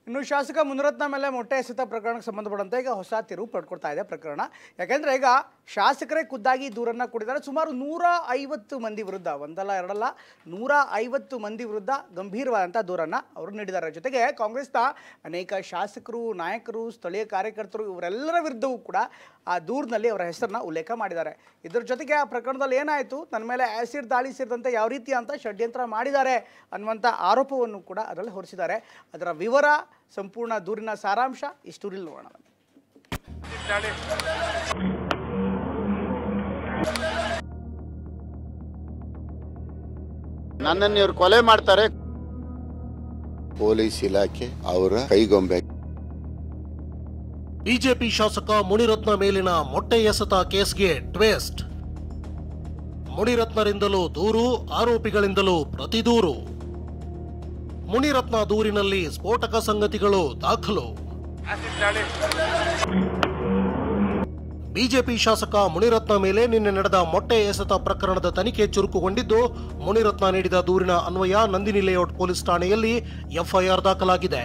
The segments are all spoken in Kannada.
ಇನ್ನು ಶಾಸಕ ಮುನಿರತ್ನ ಮೇಲೆ ಮೊಟ್ಟೆ ಎಸೆತ ಪ್ರಕರಣಕ್ಕೆ ಸಂಬಂಧಪಟ್ಟಂತೆ ಈಗ ಹೊಸ ತಿರುವು ಪಡ್ಕೊಳ್ತಾ ಇದೆ ಪ್ರಕರಣ. ಯಾಕೆಂದರೆ ಈಗ ಶಾಸಕರೇ ಖುದ್ದಾಗಿ ದೂರನ್ನು ಕೊಟ್ಟಿದ್ದಾರೆ. ಸುಮಾರು 150 ಮಂದಿ ವಿರುದ್ಧ, ಒಂದಲ್ಲ ಎರಡಲ್ಲ 150 ಮಂದಿ ವಿರುದ್ಧ ಗಂಭೀರವಾದಂಥ ದೂರನ್ನು ಅವರು ನೀಡಿದ್ದಾರೆ. ಜೊತೆಗೆ ಕಾಂಗ್ರೆಸ್ನ ಅನೇಕ ಶಾಸಕರು, ನಾಯಕರು, ಸ್ಥಳೀಯ ಕಾರ್ಯಕರ್ತರು ಇವರೆಲ್ಲರ ವಿರುದ್ಧವೂ ಕೂಡ ಆ ದೂರಿನಲ್ಲಿ ಅವರ ಹೆಸರನ್ನು ಉಲ್ಲೇಖ ಮಾಡಿದ್ದಾರೆ. ಇದರ ಜೊತೆಗೆ ಆ ಪ್ರಕರಣದಲ್ಲಿ ಏನಾಯಿತು, ನನ್ನ ಮೇಲೆ ಆ್ಯಸಿಡ್ ದಾಳಿ ಸೇರಿದಂತೆ ಯಾವ ರೀತಿ ಅಂತ ಷಡ್ಯಂತ್ರ ಮಾಡಿದ್ದಾರೆ ಅನ್ನುವಂಥ ಆರೋಪವನ್ನು ಕೂಡ ಅದರಲ್ಲಿ ಹೊರಿಸಿದ್ದಾರೆ. ಅದರ ವಿವರ, ಸಂಪೂರ್ಣ ದೂರಿನ ಸಾರಾಂಶ ಈ ಸ್ಟೋರಿಯಲ್ಲಿ ನೋಡೋಣ. ನನ್ನನ್ನು ಇವರು ಕೊಲೆ ಮಾಡ್ತಾರೆ. ಪೊಲೀಸ್ ಇಲಾಖೆ ಅವರ ಕೈಗೊಂಬೆ. ಬಿಜೆಪಿ ಶಾಸಕ ಮುನಿರತ್ನ ಮೇಲಿನ ಮೊಟ್ಟೆ ಎಸೆತ ಕೇಸ್ಗೆ ಟ್ವಿಸ್ಟ್. ಮುನಿರತ್ನರಿಂದಲೂ ದೂರು, ಆರೋಪಿಗಳಿಂದಲೂ ಪ್ರತಿದೂರು. ಮುನಿರತ್ನ ದೂರಿನಲ್ಲಿ ಸ್ಫೋಟಕ ಸಂಗತಿಗಳು ದಾಖಲು. ಬಿಜೆಪಿ ಶಾಸಕ ಮುನಿರತ್ನ ಮೇಲೆ ನಿನ್ನೆ ನಡೆದ ಮೊಟ್ಟೆ ಎಸೆತ ಪ್ರಕರಣದ ತನಿಖೆ ಚುರುಕುಗೊಂಡಿದ್ದು, ಮುನಿರತ್ನ ನೀಡಿದ ದೂರಿನ ಅನ್ವಯ ನಂದಿನಿ ಲೇಔಟ್ ಪೊಲೀಸ್ ಠಾಣೆಯಲ್ಲಿ ಎಫ್ಐಆರ್ ದಾಖಲಾಗಿದೆ.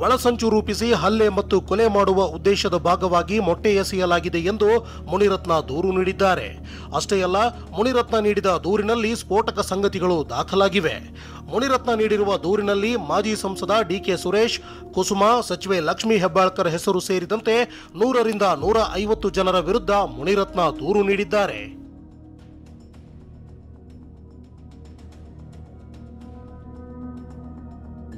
ಒಳಸಂಚು ರೂಪಿಸಿ ಹಲ್ಲೆ ಮತ್ತು ಕೊಲೆ ಮಾಡುವ ಉದ್ದೇಶದ ಭಾಗವಾಗಿ ಮೊಟ್ಟೆ ಎಸೆಯಲಾಗಿದೆ ಎಂದು ಮುನಿರತ್ನ ದೂರು ನೀಡಿದ್ದಾರೆ. ಅಷ್ಟೇ ಅಲ್ಲ, ಮುನಿರತ್ನ ನೀಡಿದ ದೂರಿನಲ್ಲಿ ಸ್ಫೋಟಕ ಸಂಗತಿಗಳು ದಾಖಲಾಗಿವೆ. ಮುನಿರತ್ನ ನೀಡಿರುವ ದೂರಿನಲ್ಲಿ ಮಾಜಿ ಸಂಸದ ಡಿಕೆ ಸುರೇಶ್, ಕುಸುಮಾ, ಸಚಿವೆ ಲಕ್ಷ್ಮೀ ಹೆಬ್ಬಾಳ್ಕರ್ ಹೆಸರು ಸೇರಿದಂತೆ 100 ರಿಂದ 150 ಜನರ ವಿರುದ್ಧ ಮುನಿರತ್ನ ದೂರು ನೀಡಿದ್ದಾರೆ.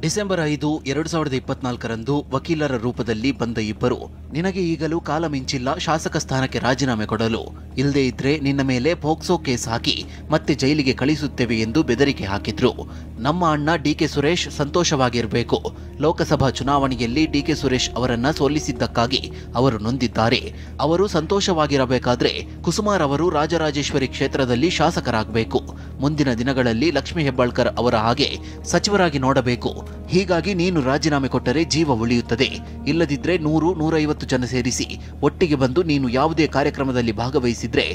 ಡಿಸೆಂಬರ್ 5, 2024ರಂದು ವಕೀಲರ ರೂಪದಲ್ಲಿ ಬಂದ ಇಬ್ಬರು, ನಿನಗೆ ಈಗಲೂ ಕಾಲ ಮಿಂಚಿಲ್ಲ, ಶಾಸಕ ಸ್ಥಾನಕ್ಕೆ ರಾಜೀನಾಮೆ ಕೊಡಲು, ಇಲ್ಲದೇ ಇದ್ರೆ ನಿನ್ನ ಮೇಲೆ ಪೋಕ್ಸೋ ಕೇಸ್ ಹಾಕಿ ಮತ್ತೆ ಜೈಲಿಗೆ ಕಳಿಸುತ್ತೇವೆ ಎಂದು ಬೆದರಿಕೆ ಹಾಕಿದ್ರು. ನಮ್ಮ ಅಣ್ಣ ಡಿಕೆ ಸುರೇಶ್ ಸಂತೋಷವಾಗಿರಬೇಕು. ಲೋಕಸಭಾ ಚುನಾವಣೆಯಲ್ಲಿ ಡಿಕೆ ಸುರೇಶ್ ಅವರನ್ನ ಸೋಲಿಸಿದ್ದಕ್ಕಾಗಿ ಅವರು ನೊಂದಿದ್ದಾರೆ. ಅವರು ಸಂತೋಷವಾಗಿರಬೇಕಾದ್ರೆ ಕುಸುಮಾರ್ ಅವರು ರಾಜರಾಜೇಶ್ವರಿ ಕ್ಷೇತ್ರದಲ್ಲಿ ಶಾಸಕರಾಗಬೇಕು. ಮುಂದಿನ ದಿನಗಳಲ್ಲಿ ಲಕ್ಷ್ಮೀ ಹೆಬ್ಬಾಳ್ಕರ್ ಅವರ ಹಾಗೆ ಸಚಿವರಾಗಿ ನೋಡಬೇಕು. ಹೀಗಾಗಿ ನೀನು ರಾಜೀನಾಮೆ ಕೊಟ್ಟರೆ ಜೀವ ಉಳಿಯುತ್ತದೆ. ಇಲ್ಲದಿದ್ರೆ 100-150 ಜನ ಸೇರಿಸಿ ಒಟ್ಟಿಗೆ ಬಂದು ನೀನು ಯಾವುದೇ ಕಾರ್ಯಕ್ರಮದಲ್ಲಿ ಭಾಗವಹಿಸಿದ್ರೆ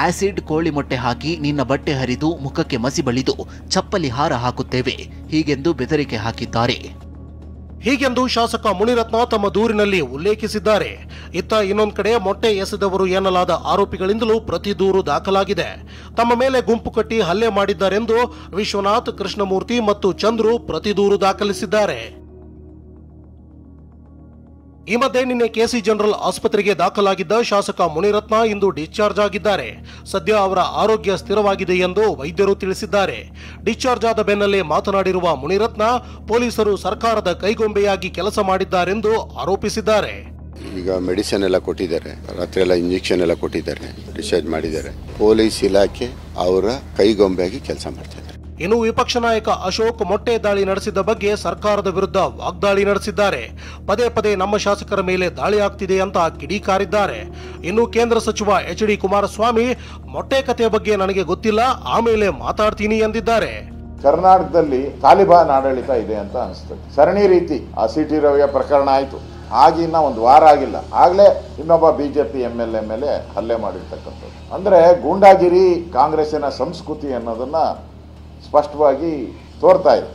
ಆಸಿಡ್, ಕೋಳಿ ಮೊಟ್ಟೆ ಹಾಕಿ ನಿನ್ನ ಬಟ್ಟೆ ಹರಿದು ಮುಖಕ್ಕೆ ಮಸಿ ಬಳಿದು ಚಪ್ಪಲಿ ಹಾರ ಹಾಕುತ್ತೇವೆ, ಹೀಗೆಂದು ಬೆದರಿಕೆ ಹಾಕಿದ್ದಾರೆ. ಹೀಗೆಂದು ಶಾಸಕ ಮುನಿರತ್ನ ತಮ್ಮ ದೂರಿನಲ್ಲಿ ಉಲ್ಲೇಖಿಸಿದ್ದಾರೆ. ಇತ್ತ ಇನ್ನೊಂದು ಕಡೆ ಮೊಟ್ಟೆ ಎಸೆದವರು ಎನ್ನಲಾದ ಆರೋಪಿಗಳಿಂದಲೂ ಪ್ರತಿ ದೂರು ದಾಖಲಾಗಿದೆ. ತಮ್ಮ ಮೇಲೆ ಗುಂಪು ಕಟ್ಟಿ ಹಲ್ಲೆ ಮಾಡಿದ್ದಾರೆಂದು ವಿಶ್ವನಾಥ್, ಕೃಷ್ಣಮೂರ್ತಿ ಮತ್ತು ಚಂದ್ರು ಪ್ರತಿ ದೂರು ದಾಖಲಿಸಿದ್ದಾರೆ. ಈ ಮಧ್ಯೆ ನಿನ್ನೆ ಕೆಸಿ ಜನರಲ್ ಆಸ್ಪತ್ರೆಗೆ ದಾಖಲಾಗಿದ್ದ ಶಾಸಕ ಮುನಿರತ್ನ ಇಂದು ಡಿಸ್ಚಾರ್ಜ್ ಆಗಿದ್ದಾರೆ. ಸದ್ಯ ಅವರ ಆರೋಗ್ಯ ಸ್ಥಿರವಾಗಿದೆ ಎಂದು ವೈದ್ಯರು ತಿಳಿಸಿದ್ದಾರೆ. ಡಿಸ್ಚಾರ್ಜ್ ಆದ ಬೆನ್ನಲ್ಲೇ ಮಾತನಾಡಿರುವ ಮುನಿರತ್ನ, ಪೊಲೀಸರು ಸರ್ಕಾರದ ಕೈಗೊಂಬೆಯಾಗಿ ಕೆಲಸ ಮಾಡಿದ್ದಾರೆಂದು ಆರೋಪಿಸಿದ್ದಾರೆ. ಈಗ ಮೆಡಿಸಿನ್ ಎಲ್ಲ ಕೊಟ್ಟಿದ್ದಾರೆ, ರಾತ್ರಿ ಎಲ್ಲ ಇಂಜೆಕ್ಷನ್ ಎಲ್ಲ ಕೊಟ್ಟಿದ್ದಾರೆ, ಡಿಸ್ಚಾರ್ಜ್ ಮಾಡಿದ್ದಾರೆ. ಪೊಲೀಸ್ ಇಲಾಖೆ ಅವರ ಕೈಗೊಂಬೆಯಾಗಿ ಕೆಲಸ ಮಾಡ್ತಾರೆ. ಇನ್ನು ವಿಪಕ್ಷ ನಾಯಕ ಅಶೋಕ್ ಮೊಟ್ಟೆ ದಾಳಿ ನಡೆಸಿದ ಬಗ್ಗೆ ಸರ್ಕಾರದ ವಿರುದ್ಧ ವಾಗ್ದಾಳಿ ನಡೆಸಿದ್ದಾರೆ. ಪದೇ ಪದೇ ನಮ್ಮ ಶಾಸಕರ ಮೇಲೆ ದಾಳಿ ಆಗ್ತಿದೆ ಅಂತ ಕಿಡಿಕಾರಿದ್ದಾರೆ. ಇನ್ನು ಕೇಂದ್ರ ಸಚಿವ ಎಚ್.ಡಿ. ಕುಮಾರಸ್ವಾಮಿ, ಮೊಟ್ಟೆ ಕಥೆಯ ಬಗ್ಗೆ ನನಗೆ ಗೊತ್ತಿಲ್ಲ, ಆಮೇಲೆ ಮಾತಾಡ್ತೀನಿ ಎಂದಿದ್ದಾರೆ. ಕರ್ನಾಟಕದಲ್ಲಿ ತಾಲಿಬಾನ್ ಆಡಳಿತ ಇದೆ ಅಂತ ಅನಿಸ್ತದೆ. ಸರಣಿ ರೀತಿ ಆ ಸಿ.ಟಿ. ರವಿಯ ಪ್ರಕರಣ ಆಯಿತು, ಆಗಿನ್ನ ಒಂದು ವಾರ ಆಗಿಲ್ಲ, ಆಗಲೇ ಇನ್ನೊಬ್ಬ ಬಿಜೆಪಿ MLA ಮೇಲೆ ಹಲ್ಲೆ ಮಾಡಿರ್ತಕ್ಕಂಥದ್ದು. ಅಂದರೆ ಗೂಂಡಾಗಿರಿ ಕಾಂಗ್ರೆಸ್ಸಿನ ಸಂಸ್ಕೃತಿ ಅನ್ನೋದನ್ನ ಸ್ಪಷ್ಟವಾಗಿ ತೋರ್ತಾ ಇದೆ.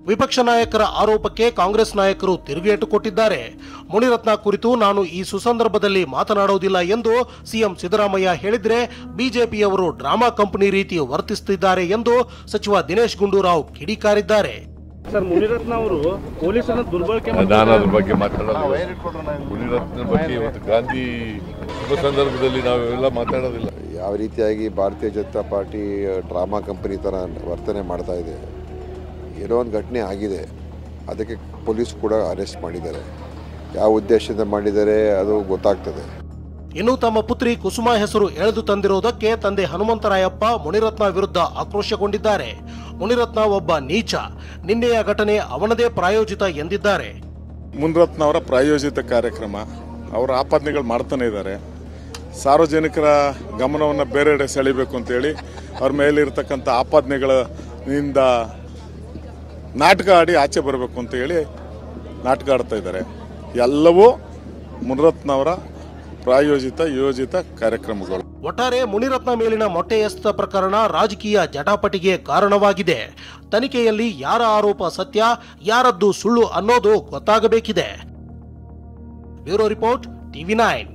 ವಿಪಕ್ಷ ನಾಯಕರ ಆರೋಪಕ್ಕೆ ಕಾಂಗ್ರೆಸ್ ನಾಯಕರು ತಿರುಗೇಟು ಕೊಟ್ಟಿದ್ದಾರೆ. ಮುನಿರತ್ನ ಕುರಿತು ನಾನು ಈ ಸುಸಂದರ್ಭದಲ್ಲಿ ಮಾತನಾಡುವುದಿಲ್ಲ ಎಂದು ಸಿಎಂ ಸಿದ್ದರಾಮಯ್ಯ ಹೇಳಿದ್ರೆ ಬಿಜೆಪಿಯವರು ಡ್ರಾಮಾ ಕಂಪನಿ ರೀತಿ ವರ್ತಿಸುತ್ತಿದ್ದಾರೆ ಎಂದು ಸಚಿವ ದಿನೇಶ್ ಗುಂಡೂರಾವ್ ಕಿಡಿಕಾರಿದ್ದಾರೆ. ಸರ್, ಮುನಿರತ್ನ ಅವರು ಪೊಲೀಸರ ದುರ್ಬಳಕೆ ನಾನು ಅದ್ರ ಬಗ್ಗೆ ಮಾತಾಡೋದು. ಮುನಿರತ್ನ ಬಗ್ಗೆ ಇವತ್ತು ಗಾಂಧಿ ಶುಭ ಸಂದರ್ಭದಲ್ಲಿ ನಾವೆಲ್ಲ ಮಾತಾಡೋದಿಲ್ಲ. ಯಾವ ರೀತಿಯಾಗಿ ಭಾರತೀಯ ಜನತಾ ಪಾರ್ಟಿ ಡ್ರಾಮಾ ಕಂಪನಿ ಥರ ವರ್ತನೆ ಮಾಡ್ತಾ ಇದೆ, ಏನೋ ಒಂದು ಘಟನೆ ಆಗಿದೆ, ಅದಕ್ಕೆ ಪೊಲೀಸ್ ಕೂಡ ಅರೆಸ್ಟ್ ಮಾಡಿದ್ದಾರೆ. ಯಾವ ಉದ್ದೇಶದಿಂದ ಮಾಡಿದ್ದಾರೆ ಅದು ಗೊತ್ತಾಗ್ತದೆ. ಇನ್ನು ತಮ್ಮ ಪುತ್ರಿ ಕುಸುಮಾ ಹೆಸರು ಎಳೆದು ತಂದಿರುವುದಕ್ಕೆ ತಂದೆ ಹನುಮಂತರಾಯಪ್ಪ ಮುನಿರತ್ನ ವಿರುದ್ಧ ಆಕ್ರೋಶಗೊಂಡಿದ್ದಾರೆ. ಮುನಿರತ್ನ ಒಬ್ಬ ನೀಚ, ನಿನ್ನೆಯ ಘಟನೆ ಅವನದೇ ಪ್ರಾಯೋಜಿತ ಎಂದಿದ್ದಾರೆ. ಮುನಿರತ್ನ ಅವರ ಪ್ರಾಯೋಜಿತ ಕಾರ್ಯಕ್ರಮ, ಅವರ ಆಪಾದನೆಗಳು ಮಾಡ್ತಾನೆ ಇದ್ದಾರೆ. ಸಾರ್ವಜನಿಕರ ಗಮನವನ್ನು ಬೇರೆಡೆ ಸೆಳಿಬೇಕು ಅಂತೇಳಿ ಅವ್ರ ಮೇಲಿರ್ತಕ್ಕಂಥ ಆಪಾದನೆಗಳಿಂದ ನಾಟಕ ಆಡಿ ಆಚೆ ಬರಬೇಕು ಅಂತ ಹೇಳಿ ನಾಟಕ ಆಡ್ತಾ ಇದ್ದಾರೆ. ಎಲ್ಲವೂ ಮುನಿರತ್ನ ಅವರ ಪ್ರಾಯೋಜಿತ ಯೋಜಿತ ಕಾರ್ಯಕ್ರಮಗಳು. ಒಟ್ಟಾರೆ ಮುನಿರತ್ನ ಮೇಲಿನ ಮೊಟ್ಟೆ ಎಸೆತ ಪ್ರಕರಣ ರಾಜಕೀಯ ಜಟಾಪಟಿಗೆ ಕಾರಣವಾಗಿದೆ. ತನಿಖೆಯಲ್ಲಿ ಯಾರ ಆರೋಪ ಸತ್ಯ, ಯಾರದ್ದು ಸುಳ್ಳು ಅನ್ನೋದು ಗೊತ್ತಾಗಬೇಕಿದೆ. Bureau report, TV9.